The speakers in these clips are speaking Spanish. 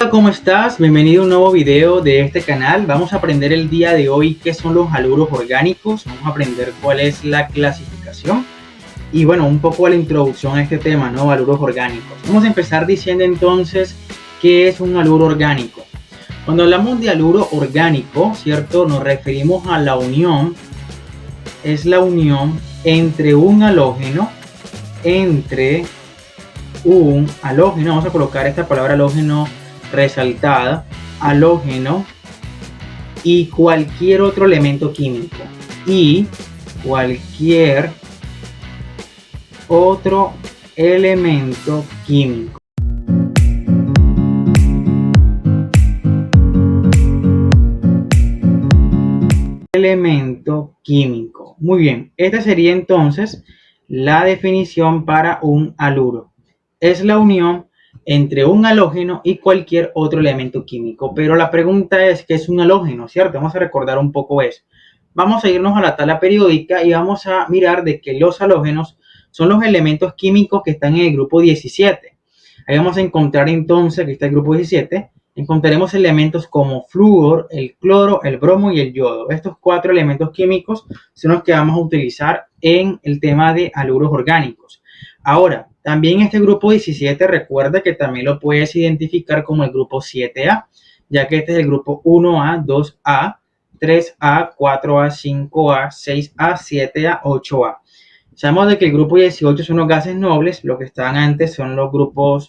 Hola, ¿cómo estás? Bienvenido a un nuevo video de este canal. Vamos a aprender el día de hoy qué son los haluros orgánicos. Vamos a aprender cuál es la clasificación y bueno, un poco la introducción a este tema, ¿no? Haluros orgánicos. Vamos a empezar diciendo entonces qué es un haluro orgánico. Cuando hablamos de haluro orgánico, ¿cierto? Nos referimos a la unión, es la unión entre un halógeno, vamos a colocar esta palabra halógeno resaltada, halógeno y cualquier otro elemento químico. Y cualquier otro elemento químico. Elemento químico. Muy bien, esta sería entonces la definición para un haluro. Es la unión entre un halógeno y cualquier otro elemento químico. Pero la pregunta es, ¿qué es un halógeno? ¿Cierto? Vamos a recordar un poco eso. Vamos a irnos a la tabla periódica y vamos a mirar de que los halógenos son los elementos químicos que están en el grupo 17. Ahí vamos a encontrar entonces, que está el grupo 17, encontraremos elementos como flúor, el cloro, el bromo y el yodo. Estos 4 elementos químicos son los que vamos a utilizar en el tema de haluros orgánicos. Ahora, también este grupo 17 recuerda que también lo puedes identificar como el grupo 7A, ya que este es el grupo 1A, 2A, 3A, 4A, 5A, 6A, 7A, 8A. Sabemos de que el grupo 18 son los gases nobles, los que estaban antes son el grupo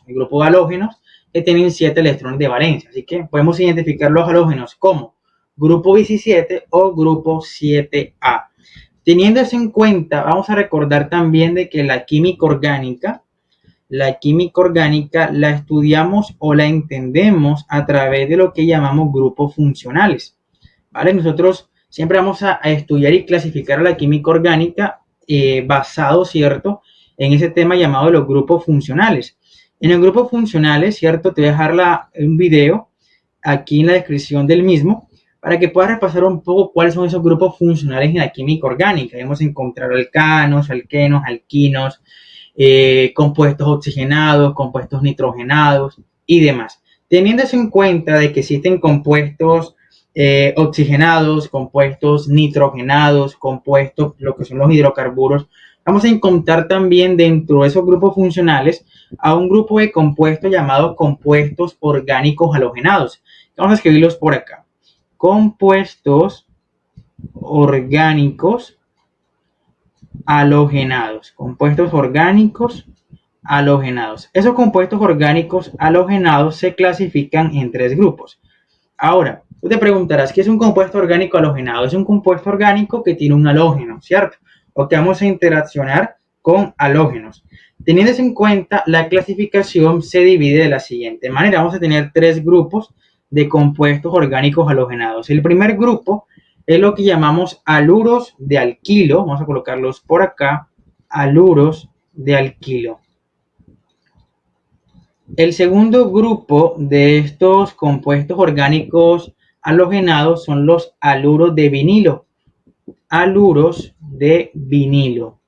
de halógenos, que tienen 7 electrones de valencia. Así que podemos identificar los halógenos como grupo 17 o grupo 7A. Teniendo eso en cuenta, vamos a recordar también de que la química orgánica la estudiamos o la entendemos a través de lo que llamamos grupos funcionales. ¿Vale? Nosotros siempre vamos a estudiar y clasificar la química orgánica basado, ¿cierto?, en ese tema llamado de los grupos funcionales. En los grupos funcionales, ¿cierto?, te voy a dejar un video aquí en la descripción del mismo para que puedas repasar un poco cuáles son esos grupos funcionales en la química orgánica. Hemos encontrado alcanos, alquenos, alquinos, compuestos oxigenados, compuestos nitrogenados y demás. Teniendo eso en cuenta de que existen compuestos oxigenados, compuestos nitrogenados, compuestos, lo que son los hidrocarburos, vamos a encontrar también dentro de esos grupos funcionales a un grupo de compuestos llamados compuestos orgánicos halogenados. Vamos a escribirlos por acá. Compuestos orgánicos halogenados. Compuestos orgánicos halogenados. Esos compuestos orgánicos halogenados se clasifican en 3 grupos. Ahora, tú te preguntarás, ¿qué es un compuesto orgánico halogenado? Es un compuesto orgánico que tiene un halógeno, ¿cierto? O que vamos a interaccionar con halógenos. Teniendo en cuenta, la clasificación se divide de la siguiente manera. Vamos a tener 3 grupos de compuestos orgánicos halogenados. El primer grupo es lo que llamamos haluros de alquilo. Vamos a colocarlos por acá. Haluros de alquilo. El segundo grupo de estos compuestos orgánicos halogenados son los haluros de vinilo. Haluros de vinilo.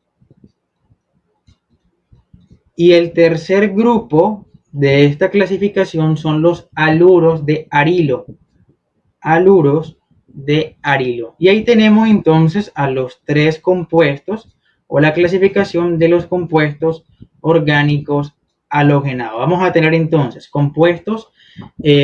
Y el tercer grupo de esta clasificación son los haluros de arilo. Haluros de arilo. Y ahí tenemos entonces a los 3 compuestos o la clasificación de los compuestos orgánicos halogenados. Vamos a tener entonces compuestos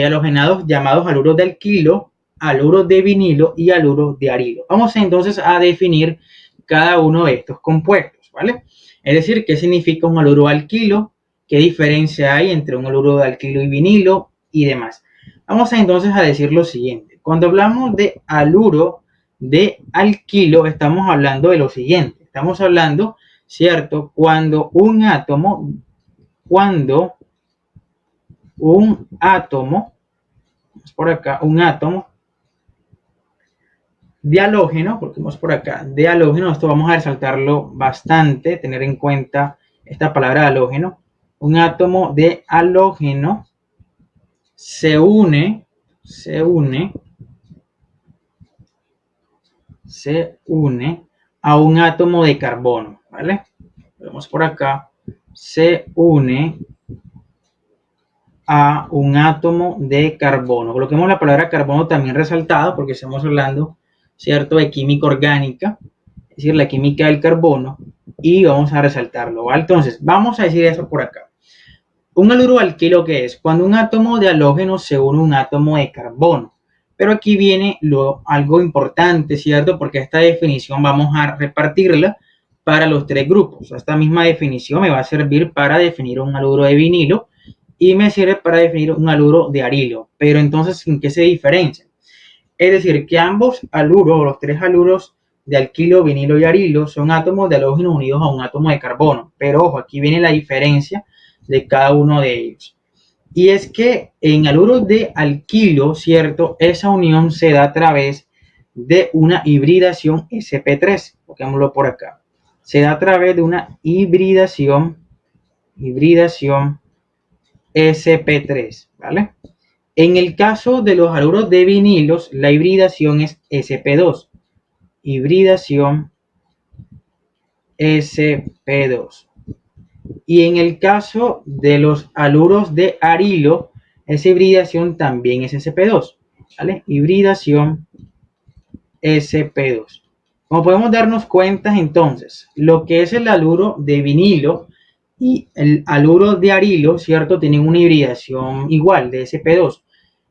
halogenados llamados haluros de alquilo, haluros de vinilo y haluros de arilo. Vamos entonces a definir cada uno de estos compuestos, ¿vale? Es decir, ¿qué significa un haluro de alquilo? ¿Qué diferencia hay entre un haluro de alquilo y vinilo? Y demás. Vamos entonces a decir lo siguiente. Cuando hablamos de haluro de alquilo, estamos hablando de lo siguiente. Estamos hablando, ¿cierto? Cuando un átomo, por acá, un átomo de halógeno, porque vamos por acá, de halógeno, esto vamos a resaltarlo bastante, tener en cuenta esta palabra halógeno. Un átomo de halógeno se une a un átomo de carbono, ¿vale? Vemos por acá, se une a un átomo de carbono. Coloquemos la palabra carbono también resaltada porque estamos hablando, ¿cierto?, de química orgánica, es decir, la química del carbono, y vamos a resaltarlo, ¿vale? Entonces, vamos a decir eso por acá. Un haluro alquilo, ¿qué es? Cuando un átomo de halógeno se une a un átomo de carbono. Pero aquí viene algo importante, ¿cierto? Porque esta definición vamos a repartirla para los tres grupos. Esta misma definición me va a servir para definir un haluro de vinilo y me sirve para definir un haluro de arilo. Pero entonces, ¿en qué se diferencian? Es decir, que ambos haluros, los tres haluros de alquilo, vinilo y arilo, son átomos de halógeno unidos a un átomo de carbono. Pero ojo, aquí viene la diferencia de cada uno de ellos. Y es que en haluros de alquilo, ¿cierto? Esa unión se da a través de una hibridación sp3. Pongámoslo por acá. Se da a través de una hibridación sp3, ¿vale? En el caso de los haluros de vinilos, la hibridación es sp2. Hibridación sp2. Y en el caso de los haluros de arilo, esa hibridación también es sp2, ¿vale? Hibridación sp2. Como podemos darnos cuenta, entonces, lo que es el haluro de vinilo y el haluro de arilo, ¿cierto?, tienen una hibridación igual de sp2.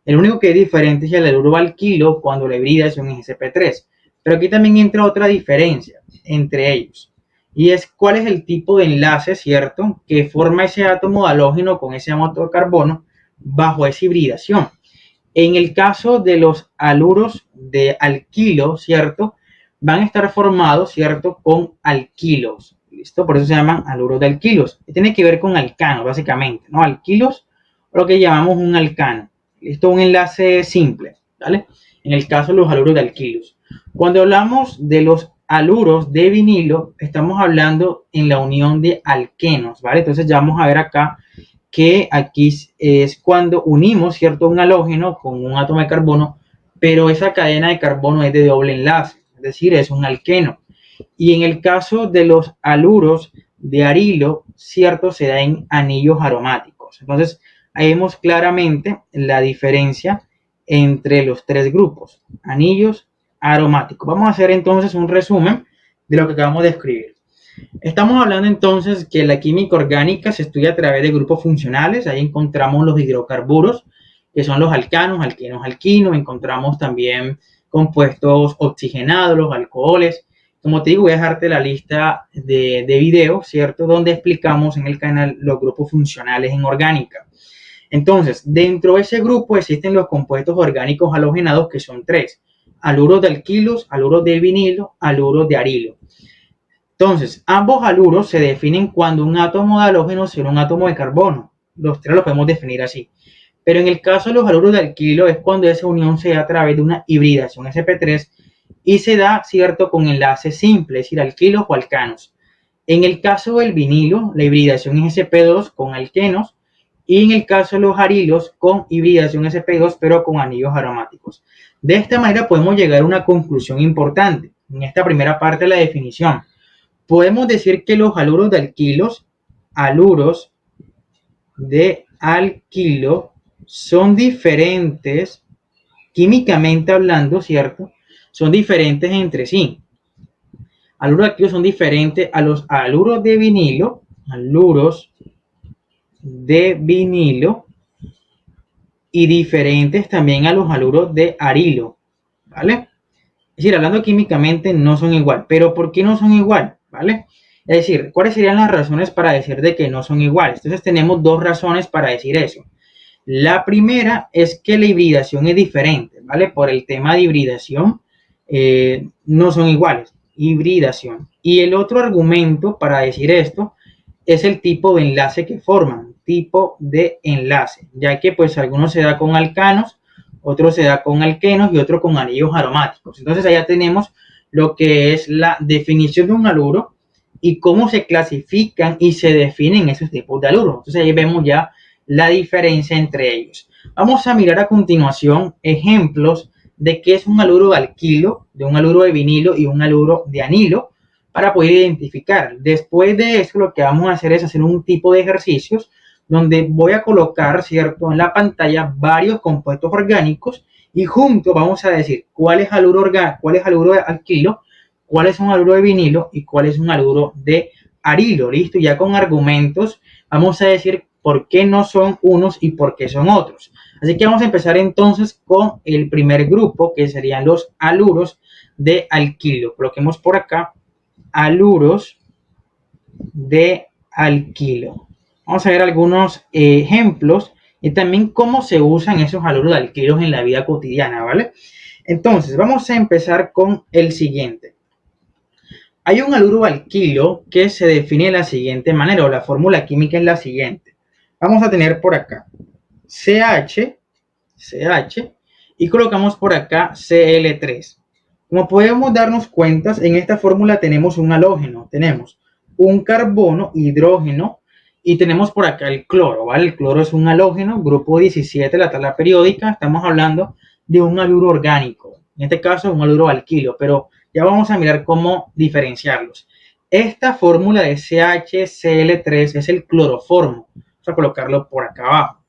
El único que es diferente es el haluro alquilo cuando la hibridación es sp3. Pero aquí también entra otra diferencia entre ellos. Y es cuál es el tipo de enlace, ¿cierto?, que forma ese átomo de halógeno con ese átomo de carbono bajo esa hibridación. En el caso de los haluros de alquilo, ¿cierto?, van a estar formados, ¿cierto?, con alquilos. ¿Listo? Por eso se llaman haluros de alquilos. Tiene que ver con alcanos, básicamente, ¿no? Alquilos, lo que llamamos un alcano. Esto es un enlace simple, ¿vale? En el caso de los haluros de alquilos. Cuando hablamos de los haluros de vinilo, estamos hablando en la unión de alquenos, ¿vale? Entonces ya vamos a ver acá que aquí es cuando unimos, ¿cierto?, un halógeno con un átomo de carbono, pero esa cadena de carbono es de doble enlace, es decir, es un alqueno. Y en el caso de los haluros de arilo, ¿cierto?, se da en anillos aromáticos. Entonces, ahí vemos claramente la diferencia entre los tres grupos, anillos aromáticos. Vamos a hacer entonces un resumen de lo que acabamos de escribir. Estamos hablando entonces que la química orgánica se estudia a través de grupos funcionales. Ahí encontramos los hidrocarburos, que son los alcanos, alquenos, alquinos. Encontramos también compuestos oxigenados, los alcoholes. Como te digo, voy a dejarte la lista de videos, ¿cierto?, donde explicamos en el canal los grupos funcionales en orgánica. Entonces, dentro de ese grupo existen los compuestos orgánicos halogenados, que son tres: haluros de alquilos, haluros de vinilo, haluros de arilo. Entonces, ambos haluros se definen cuando un átomo de halógeno se une a un átomo de carbono. Los tres los podemos definir así. Pero en el caso de los haluros de alquilo es cuando esa unión se da a través de una hibridación sp3 y se da, ¿cierto?, con enlace simple, es decir, alquilos o alcanos. En el caso del vinilo, la hibridación es sp2 con alquenos, y en el caso de los arilos, con hibridación sp2 pero con anillos aromáticos. De esta manera podemos llegar a una conclusión importante en esta primera parte de la definición. Podemos decir que los haluros de alquilo son diferentes, químicamente hablando, ¿cierto? Son diferentes entre sí. Haluros de alquilo son diferentes a los haluros de vinilo, y diferentes también a los haluros de arilo, ¿vale? Es decir, hablando químicamente no son igual. ¿Pero por qué no son igual? ¿Vale? Es decir, ¿cuáles serían las razones para decir de que no son iguales? Entonces tenemos dos razones para decir eso. La primera es que la hibridación es diferente, ¿vale? Por el tema de hibridación no son iguales. Hibridación. Y el otro argumento para decir esto es el tipo de enlace que forman. Tipo de enlace. Ya que pues algunos se da con alcanos, otro se da con alquenos y otro con anillos aromáticos. Entonces allá tenemos lo que es la definición de un haluro y cómo se clasifican y se definen esos tipos de haluros. Entonces ahí vemos ya la diferencia entre ellos. Vamos a mirar a continuación ejemplos de qué es un haluro de alquilo, de un haluro de vinilo y un haluro de anilo para poder identificar. Después de eso lo que vamos a hacer es hacer un tipo de ejercicios donde voy a colocar, ¿cierto?, en la pantalla varios compuestos orgánicos y juntos vamos a decir cuál es haluro de alquilo, cuál es un haluro de vinilo y cuál es un haluro de arilo. Listo, ya con argumentos vamos a decir por qué no son unos y por qué son otros. Así que vamos a empezar entonces con el primer grupo, que serían los haluros de alquilo. Coloquemos por acá haluros de alquilo. Vamos a ver algunos ejemplos y también cómo se usan esos haluros de alquilos en la vida cotidiana, ¿vale? Entonces, vamos a empezar con el siguiente. Hay un haluro alquilo que se define de la siguiente manera, o la fórmula química es la siguiente. Vamos a tener por acá CH, y colocamos por acá Cl3. Como podemos darnos cuenta, en esta fórmula tenemos un halógeno, tenemos un carbono, hidrógeno, y tenemos por acá el cloro, ¿vale? El cloro es un halógeno, grupo 17 de la tabla periódica, estamos hablando de un haluro orgánico, en este caso un haluro alquilo, pero ya vamos a mirar cómo diferenciarlos. Esta fórmula de CHCl3 es el cloroformo, vamos a colocarlo por acá abajo,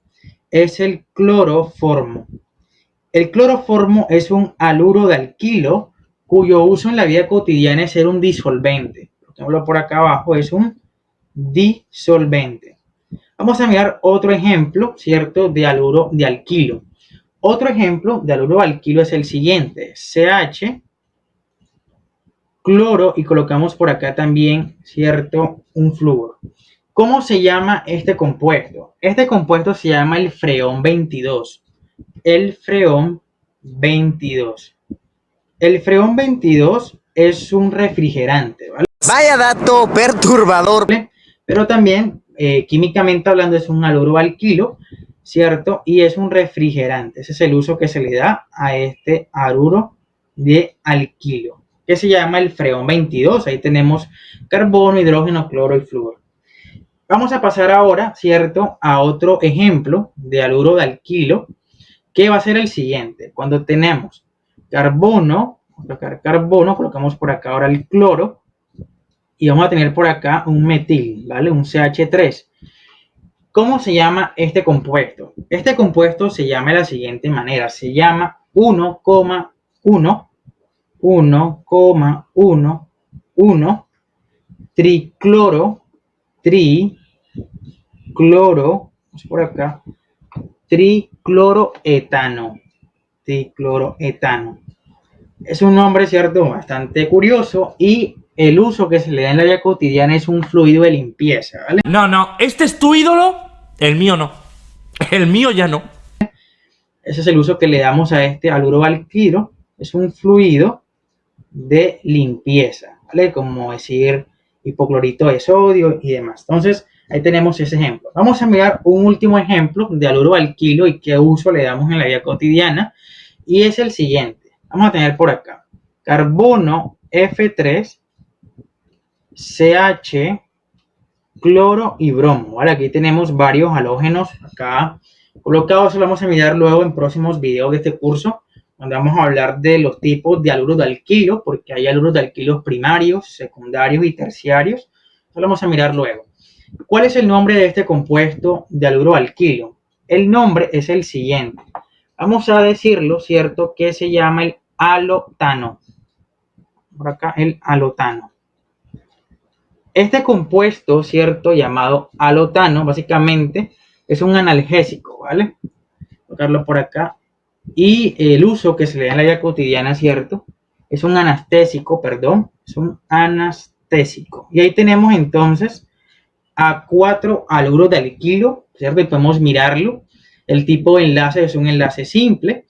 es el cloroformo. El cloroformo es un haluro de alquilo cuyo uso en la vida cotidiana es ser un disolvente. Lo por acá abajo, es un disolvente. Vamos a mirar otro ejemplo, ¿cierto?, de haluro de alquilo. Otro ejemplo de haluro de alquilo es el siguiente, CH, cloro, y colocamos por acá también, ¿cierto?, un flúor. ¿Cómo se llama este compuesto? Este compuesto se llama el freón 22. El freón 22. El freón 22 es un refrigerante, ¿vale? Vaya dato perturbador. Pero también, químicamente hablando, es un haluro alquilo, ¿cierto? Y es un refrigerante. Ese es el uso que se le da a este haluro de alquilo, que se llama el freón 22. Ahí tenemos carbono, hidrógeno, cloro y flúor. Vamos a pasar ahora, ¿cierto?, a otro ejemplo de haluro de alquilo, que va a ser el siguiente. Cuando tenemos carbono, colocamos por acá ahora el cloro y vamos a tener por acá un metil, ¿vale? Un CH3. ¿Cómo se llama este compuesto? Este compuesto se llama de la siguiente manera, se llama 1,1 tricloro, vamos por acá, tricloroetano. Es un nombre, ¿cierto?, bastante curioso, y el uso que se le da en la vida cotidiana es un fluido de limpieza, ¿vale? No, ¿este es tu ídolo? El mío no. El mío ya no. Ese es el uso que le damos a este haluro alquilo, es un fluido de limpieza, ¿vale? Como decir hipoclorito de sodio y demás. Entonces, ahí tenemos ese ejemplo. Vamos a mirar un último ejemplo de haluro alquilo y qué uso le damos en la vida cotidiana, y es el siguiente. Vamos a tener por acá carbono F3, CH, cloro y bromo, ¿vale? Aquí tenemos varios halógenos acá colocados. Lo vamos a mirar luego en próximos videos de este curso, donde vamos a hablar de los tipos de haluros de alquilo, porque hay haluros de alquilos primarios, secundarios y terciarios. Eso lo vamos a mirar luego. ¿Cuál es el nombre de este compuesto de haluro alquilo? El nombre es el siguiente. Vamos a decirlo, ¿cierto?, que se llama el halotano. Por acá, el halotano. Este compuesto, ¿cierto?, llamado halotano, básicamente es un analgésico, ¿vale? Colocarlo por acá. Y el uso que se le da en la vida cotidiana, ¿cierto?, es un anestésico, es un anestésico. Y ahí tenemos entonces a 4 haluros de alquilo, ¿cierto? Y podemos mirarlo. El tipo de enlace es un enlace simple.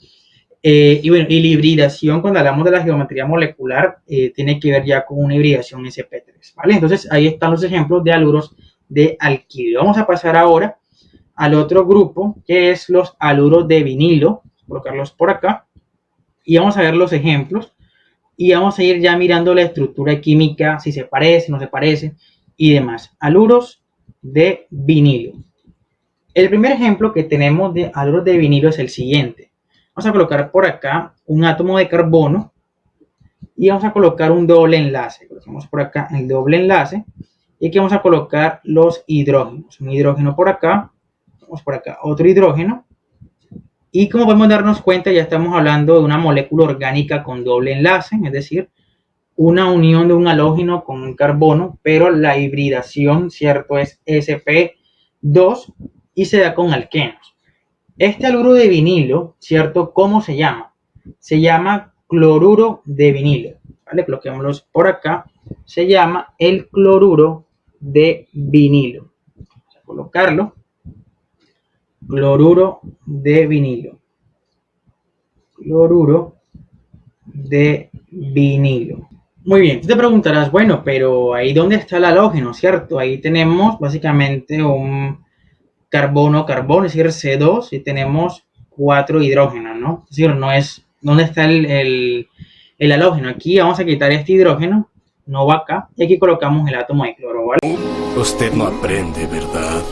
Y bueno, y la hibridación, cuando hablamos de la geometría molecular, tiene que ver ya con una hibridación sp3, ¿vale? Entonces, ahí están los ejemplos de haluros de alquilo. Vamos a pasar ahora al otro grupo, que es los haluros de vinilo. Colocarlos por acá. Y vamos a ver los ejemplos. Y vamos a ir ya mirando la estructura química, si se parece, no se parece, y demás. Haluros de vinilo. El primer ejemplo que tenemos de haluros de vinilo es el siguiente. Vamos a colocar por acá un átomo de carbono y vamos a colocar un doble enlace. Colocamos por acá el doble enlace y aquí vamos a colocar los hidrógenos. Un hidrógeno por acá Vamos por acá, otro hidrógeno. Y como podemos darnos cuenta, ya estamos hablando de una molécula orgánica con doble enlace, es decir, una unión de un halógeno con un carbono, pero la hibridación, ¿cierto? Es sp2 y se da con alquenos. Este haluro de vinilo, ¿cierto? ¿Cómo se llama? Se llama cloruro de vinilo, ¿vale? Coloquémoslo por acá. Se llama el cloruro de vinilo. Vamos a colocarlo. Cloruro de vinilo. Cloruro de vinilo. Muy bien, tú te preguntarás, bueno, pero ahí dónde está el halógeno, ¿cierto? Ahí tenemos básicamente un carbono, es decir, C2, y tenemos 4 hidrógenos, ¿no? Es decir, no es, ¿dónde está el halógeno? Aquí vamos a quitar este hidrógeno, no va acá, y aquí colocamos el átomo de cloro, ¿vale? Usted no aprende, ¿verdad?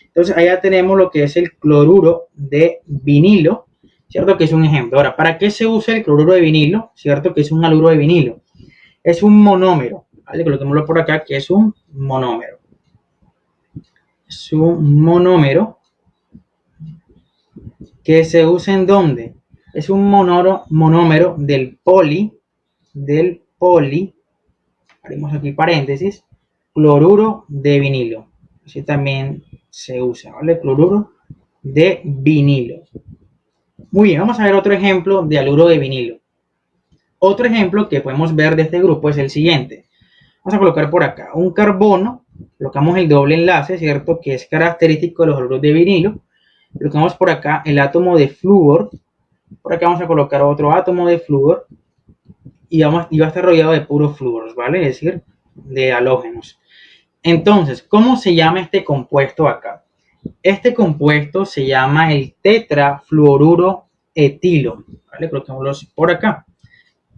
Entonces, allá tenemos lo que es el cloruro de vinilo, ¿cierto? Que es un ejemplo. Ahora, ¿para qué se usa el cloruro de vinilo? ¿Cierto? Que es un haluro de vinilo. Es un monómero, ¿vale? Coloquémoslo por acá, que es un monómero. Es un monómero que se usa ¿en dónde? Es un monómero del poli, haremos aquí paréntesis, cloruro de vinilo. Así también se usa, ¿vale? Cloruro de vinilo. Muy bien, vamos a ver otro ejemplo de haluro de vinilo. Otro ejemplo que podemos ver de este grupo es el siguiente. Vamos a colocar por acá un carbono, colocamos el doble enlace, ¿cierto? Que es característico de los haluros de vinilo. Colocamos por acá el átomo de flúor. Por acá vamos a colocar otro átomo de flúor. Y va a estar rodeado de puros flúoros, ¿vale? Es decir, de halógenos. Entonces, ¿cómo se llama este compuesto acá? Este compuesto se llama el tetrafluoruro etilo, ¿vale? Colocémoslo por acá.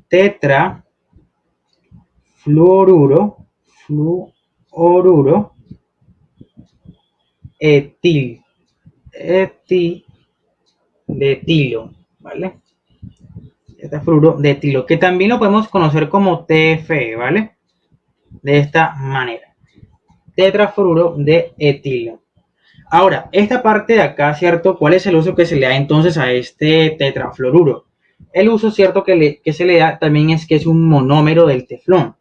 Tetrafluoruro etil, de etilo, ¿vale? Tetrafluoruro de etilo, que también lo podemos conocer como TFE, ¿vale? De esta manera. Tetrafluoruro de etilo. Ahora, esta parte de acá, ¿cierto? ¿Cuál es el uso que se le da entonces a este tetrafluoruro? El uso, ¿cierto? Que se le da también es que es un monómero del teflón.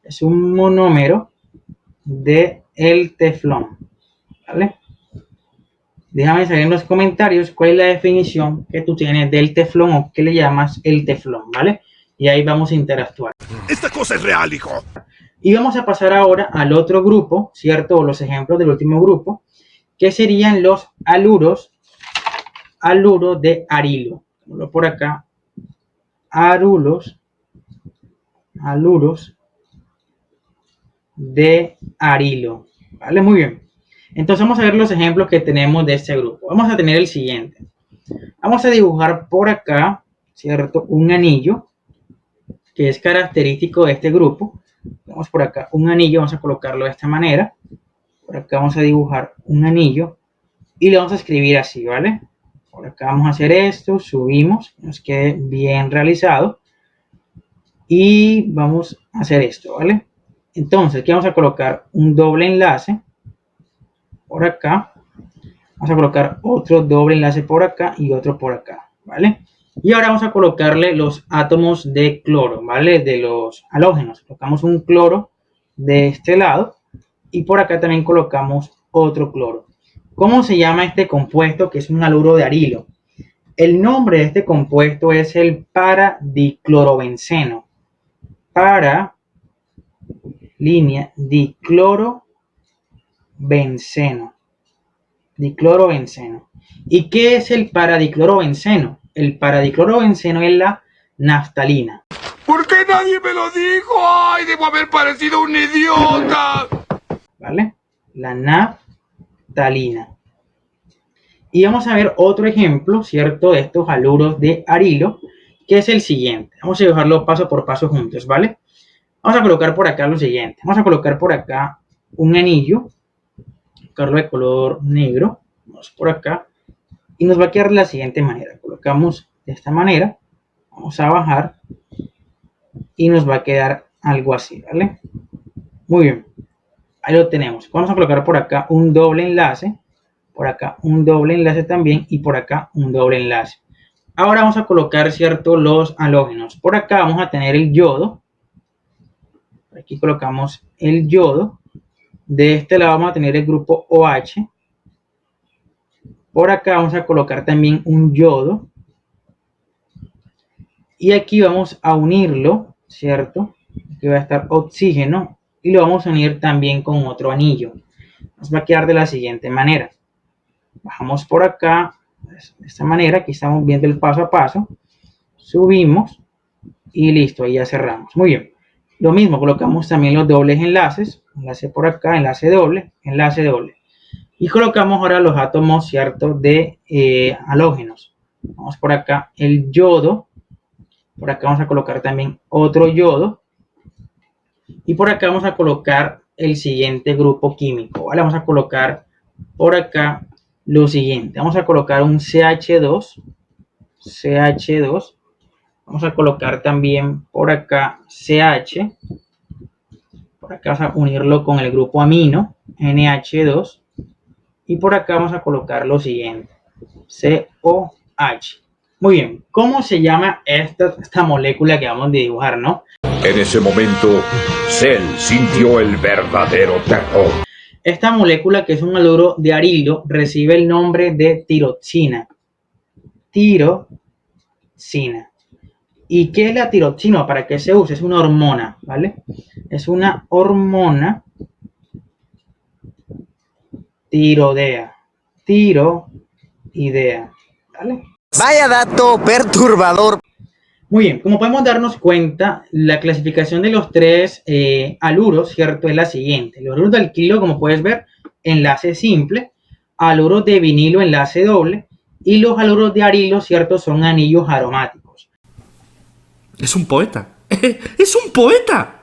Es un monómero del teflón, ¿vale? Déjame saber en los comentarios cuál es la definición que tú tienes del teflón o qué le llamas el teflón, ¿vale? Y ahí vamos a interactuar. Esta cosa es real, hijo. Y vamos a pasar ahora al otro grupo, ¿cierto? O los ejemplos del último grupo, que serían los haluro de arilo. Por acá, haluros de arilo. ¿Vale? Muy bien. Entonces vamos a ver los ejemplos que tenemos de este grupo. Vamos a tener el siguiente. Vamos a dibujar por acá, ¿cierto? Un anillo que es característico de este grupo. Vamos por acá, un anillo, vamos a colocarlo de esta manera. Por acá vamos a dibujar un anillo y le vamos a escribir así, ¿vale? Por acá vamos a hacer esto, subimos, que nos quede bien realizado. Y vamos a hacer esto, ¿vale? Entonces, aquí vamos a colocar un doble enlace por acá. Vamos a colocar otro doble enlace por acá y otro por acá, ¿vale? Y ahora vamos a colocarle los átomos de cloro, ¿vale? De los halógenos. Colocamos un cloro de este lado y por acá también colocamos otro cloro. ¿Cómo se llama este compuesto que es un haluro de arilo? El nombre de este compuesto es el paradiclorobenceno. Diclorobenceno. ¿Y qué es el paradiclorobenceno? El paradiclorobenceno es la naftalina. ¿Por qué nadie me lo dijo? ¡Ay, debo haber parecido un idiota! ¿Vale? La naftalina. Y vamos a ver otro ejemplo, ¿cierto? De estos haluros de arilo, que es el siguiente. Vamos a dibujarlo paso por paso juntos, ¿vale? Vamos a colocar por acá lo siguiente. Vamos a colocar por acá un anillo, colocarlo de color negro. Vamos por acá. Y nos va a quedar de la siguiente manera. Colocamos de esta manera. Vamos a bajar. Y nos va a quedar algo así, ¿vale? Muy bien. Ahí lo tenemos. Vamos a colocar por acá un doble enlace. por acá un doble enlace también y por acá un doble enlace. Ahora vamos a colocar, ¿cierto?, los halógenos. Por acá vamos a tener el yodo. Aquí colocamos el yodo. De este lado vamos a tener el grupo OH. Por acá vamos a colocar también un yodo. Y aquí vamos a unirlo, ¿cierto? Aquí va a estar oxígeno y lo vamos a unir también con otro anillo. Nos va a quedar de la siguiente manera. Bajamos por acá, de esta manera, aquí estamos viendo el paso a paso. Subimos y listo, ahí ya cerramos. Muy bien. Lo mismo, colocamos también los dobles enlaces. Enlace por acá, enlace doble, enlace doble. Y colocamos ahora los átomos, ¿cierto?, de halógenos. Vamos por acá, el yodo. Por acá vamos a colocar también otro yodo. Y por acá vamos a colocar el siguiente grupo químico. ¿Vale? Vamos a colocar por acá lo siguiente. Vamos a colocar un CH2. CH2. Vamos a colocar también por acá CH. Por acá vamos a unirlo con el grupo amino, NH2. Y por acá vamos a colocar lo siguiente, COH. Muy bien, ¿cómo se llama esta molécula que vamos a dibujar, no? En ese momento, Cell sintió el verdadero terror. Esta molécula, que es un haluro de arilo, recibe el nombre de tiroxina. Tiroxina. ¿Y qué es la tiroxina? ¿Para qué se usa? Es una hormona, ¿vale? Es una hormona tiroidea. Tiroidea, ¿vale? Vaya dato perturbador. Muy bien, como podemos darnos cuenta, la clasificación de los tres haluros, ¿cierto?, es la siguiente. Los haluros de alquilo, como puedes ver, enlace simple. Haluros de vinilo, enlace doble. Y los haluros de arilo, ¿cierto?, son anillos aromáticos. Es un poeta. ¡Es un poeta!